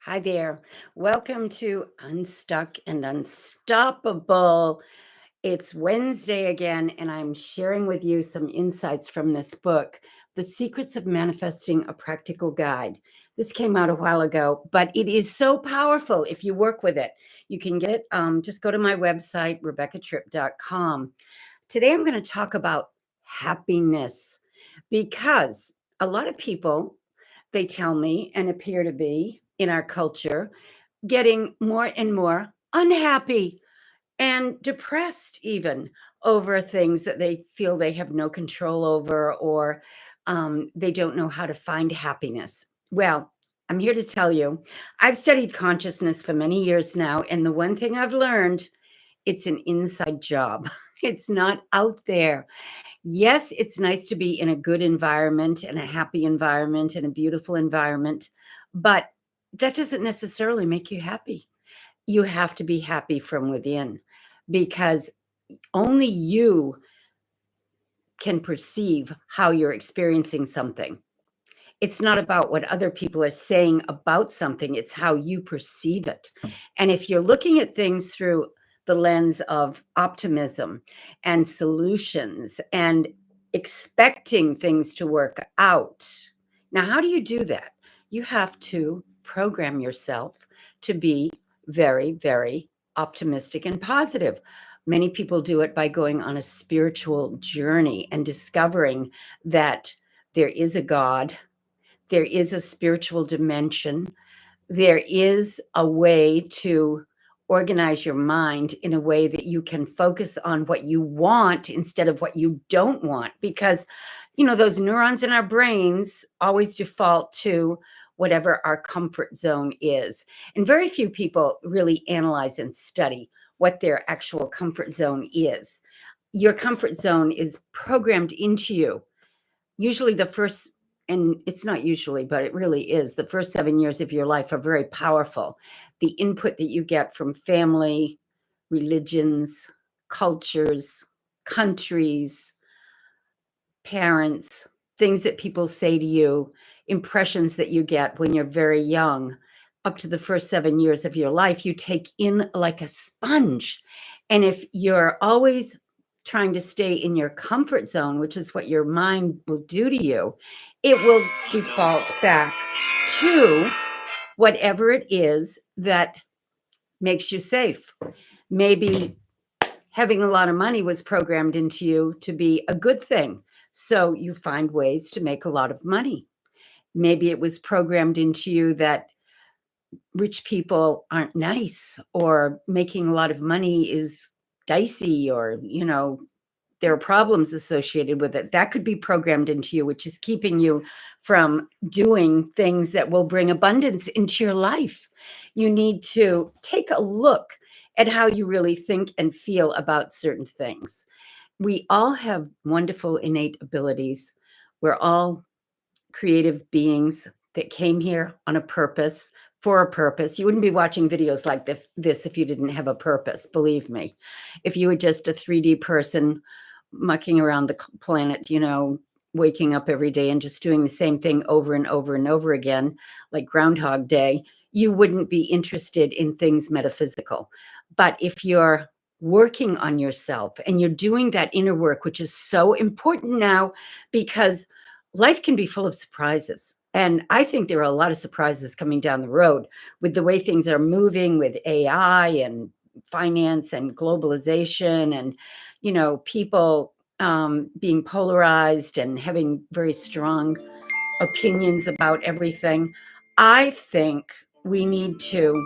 Hi there. Welcome to Unstuck and Unstoppable. It's Wednesday again, and I'm sharing with you some insights from this book, The Secrets of Manifesting a Practical Guide. This came out a while ago, but it is so powerful if you work with it. You can get it, just go to my website, rebeccatripp.com. Today, I'm going to talk about happiness because a lot of people, they tell me, and appear to be in our culture, getting more and more unhappy and depressed, even over things that they feel they have no control over, or they don't know how to find happiness. Well, I'm here to tell you, I've studied consciousness for many years now, and the one thing I've learned, it's an inside job. It's not out there. Yes, it's nice to be in a good environment and a happy environment and a beautiful environment, but that doesn't necessarily make you happy. You have to be happy from within because only you can perceive how you're experiencing something. It's not about what other people are saying about something, it's how you perceive it. And if you're looking at things through the lens of optimism and solutions and expecting things to work out. Now, how do you do that? You have to program yourself to be very, very optimistic and positive. Many people do it by going on a spiritual journey and discovering that there is a God, there is a spiritual dimension. There is a way to organize your mind in a way that you can focus on what you want instead of what you don't want. Because, those neurons in our brains always default to whatever our comfort zone is. And very few people really analyze and study what their actual comfort zone is. Your comfort zone is programmed into you. Usually the first, and it's not usually, but it really is, the first 7 years of your life are very powerful. The input that you get from family, religions, cultures, countries, parents, things that people say to you, impressions that you get when you're very young, up to the first 7 years of your life, you take in like a sponge. And if you're always trying to stay in your comfort zone, which is what your mind will do to you, it will default back to whatever it is that makes you safe. Maybe having a lot of money was programmed into you to be a good thing. So you find ways to make a lot of money. Maybe it was programmed into you that rich people aren't nice, or making a lot of money is dicey, or, there are problems associated with it. That could be programmed into you, which is keeping you from doing things that will bring abundance into your life. You need to take a look at how you really think and feel about certain things. We all have wonderful innate abilities. We're all creative beings that came here on a purpose, for a purpose. You wouldn't be watching videos like this if you didn't have a purpose, believe me. If you were just a 3D person mucking around the planet, waking up every day and just doing the same thing over and over and over again, like Groundhog Day, you wouldn't be interested in things metaphysical. But if you're working on yourself and you're doing that inner work, which is so important now, because life can be full of surprises. And I think there are a lot of surprises coming down the road with the way things are moving with AI and finance and globalization, and, people being polarized and having very strong opinions about everything. I think we need to,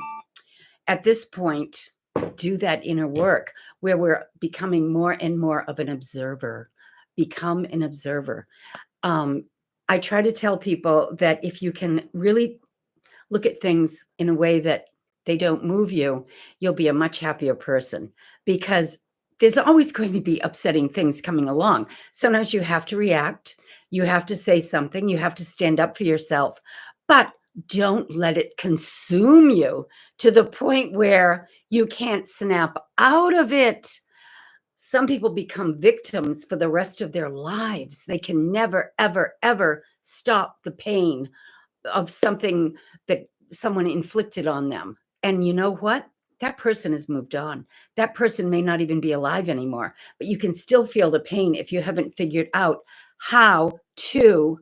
at this point, do that inner work where we're becoming more and more of an observer. Become an observer. I try to tell people that if you can really look at things in a way that they don't move you, you'll be a much happier person, because there's always going to be upsetting things coming along. Sometimes you have to react, you have to say something, you have to stand up for yourself, but don't let it consume you to the point where you can't snap out of it. Some people become victims for the rest of their lives. They can never, ever, ever stop the pain of something that someone inflicted on them. And you know what? That person has moved on. That person may not even be alive anymore, but you can still feel the pain if you haven't figured out how to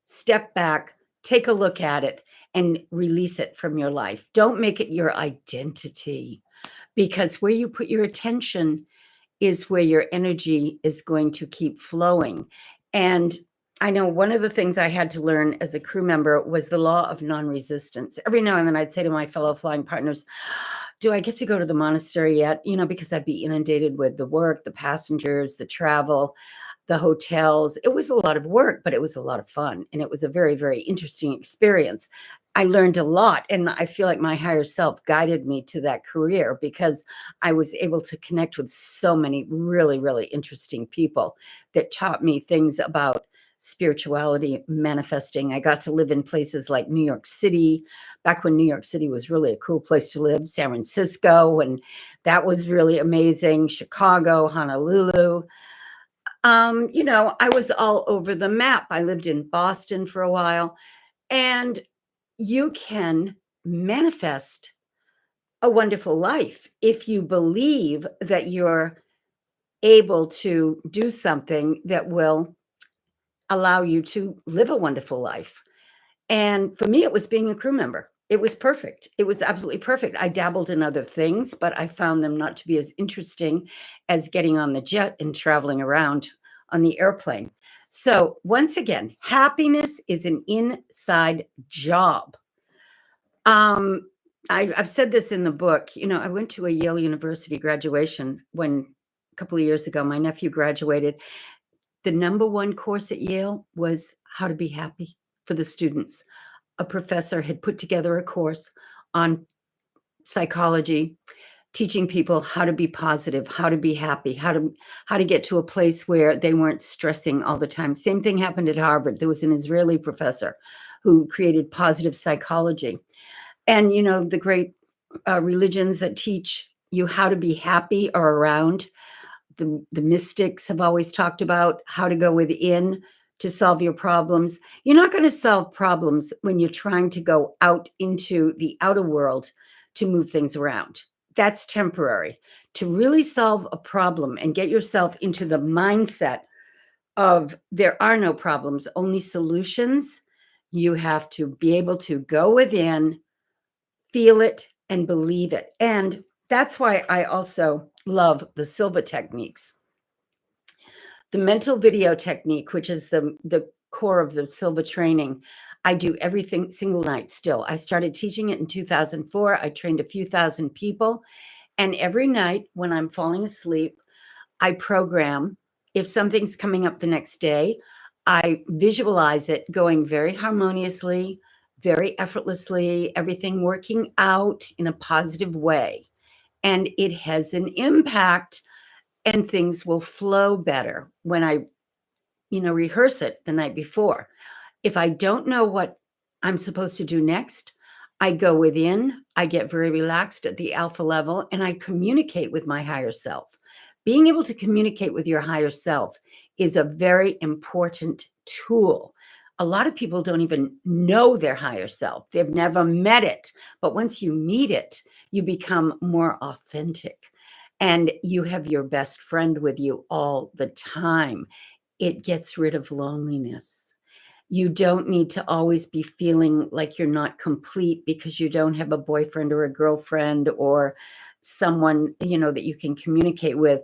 step back, take a look at it, and release it from your life. Don't make it your identity, because where you put your attention is where your energy is going to keep flowing. And I know one of the things I had to learn as a crew member was the law of non-resistance. Every now and then I'd say to my fellow flying partners, do I get to go to the monastery yet? You know, because I'd be inundated with the work, the passengers, the travel, the hotels. It was a lot of work, but it was a lot of fun. And it was a very, very interesting experience. I learned a lot. And I feel like my higher self guided me to that career because I was able to connect with so many really, really interesting people that taught me things about spirituality, manifesting. I got to live in places like New York City, back when New York City was really a cool place to live, San Francisco, and that was really amazing, Chicago, Honolulu. You know, I was all over the map. I lived in Boston for a while, and you can manifest a wonderful life if you believe that you're able to do something that will allow you to live a wonderful life. And for me, it was being a crew member. It was perfect. It was absolutely perfect. I dabbled in other things, but I found them not to be as interesting as getting on the jet and traveling around on the airplane. So once again, happiness is an inside job. I've said this in the book. You know, I went to a Yale University graduation when a couple of years ago, my nephew graduated. The number one course at Yale was how to be happy for the students. A professor had put together a course on psychology, teaching people how to be positive, how to be happy, how to get to a place where they weren't stressing all the time. Same thing happened at Harvard. There was an Israeli professor who created positive psychology. And, you know, the great religions that teach you how to be happy are around. The mystics have always talked about how to go within to solve your problems. You're not going to solve problems when you're trying to go out into the outer world to move things around. That's temporary. To really solve a problem and get yourself into the mindset of there are no problems, only solutions, you have to be able to go within, feel it, and believe it. And that's why I also love the Silva techniques. The mental video technique, which is the core of the Silva training, I do everything single night still. I started teaching it in 2004. I trained a few thousand people. And every night when I'm falling asleep, I program. If something's coming up the next day, I visualize it going very harmoniously, very effortlessly, everything working out in a positive way. And it has an impact, and things will flow better when I, rehearse it the night before. If I don't know what I'm supposed to do next, I go within, I get very relaxed at the alpha level, and I communicate with my higher self. Being able to communicate with your higher self is a very important tool. A lot of people don't even know their higher self. They've never met it. But once you meet it, you become more authentic and you have your best friend with you all the time. It gets rid of loneliness. You don't need to always be feeling like you're not complete because you don't have a boyfriend or a girlfriend or someone, that you can communicate with.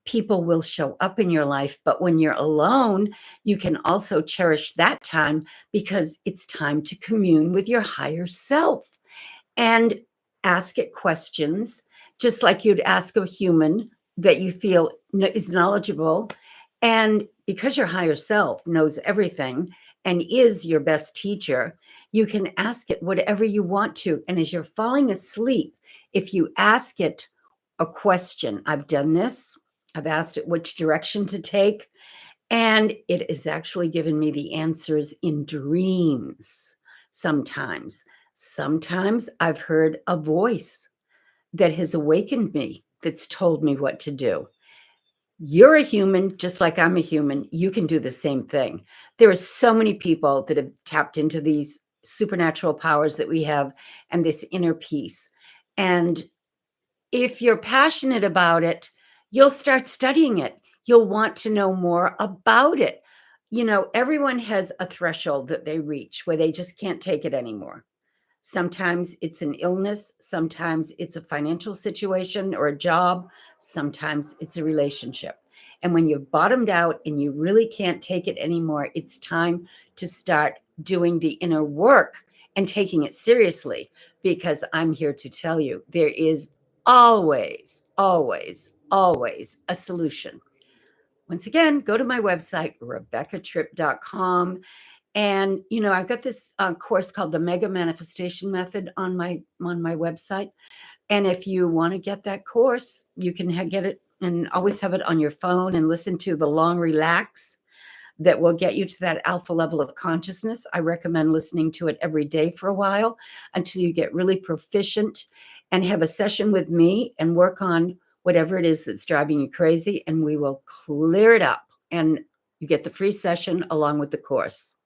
People will show up in your life, but when you're alone, you can also cherish that time because it's time to commune with your higher self and ask it questions, just like you'd ask a human that you feel is knowledgeable. And because your higher self knows everything and is your best teacher, you can ask it whatever you want to. And as you're falling asleep, if you ask it a question, I've done this, I've asked it which direction to take, and it has actually given me the answers in dreams sometimes. Sometimes I've heard a voice that has awakened me, that's told me what to do. You're a human, just like I'm a human. You can do the same thing. There are so many people that have tapped into these supernatural powers that we have and this inner peace. And if you're passionate about it, you'll start studying it. You'll want to know more about it. Everyone has a threshold that they reach where they just can't take it anymore. Sometimes it's an illness, sometimes it's a financial situation or a job, sometimes it's a relationship. And when you've bottomed out and you really can't take it anymore, it's time to start doing the inner work and taking it seriously, because I'm here to tell you there is always, always, always a solution. Once again, go to my website, rebeccatripp.com. And, I've got this course called the Mega Manifestation Method on my website. And if you want to get that course, you can get it and always have it on your phone and listen to the long relax that will get you to that alpha level of consciousness. I recommend listening to it every day for a while until you get really proficient, and have a session with me and work on whatever it is that's driving you crazy, and we will clear it up. And you get the free session along with the course.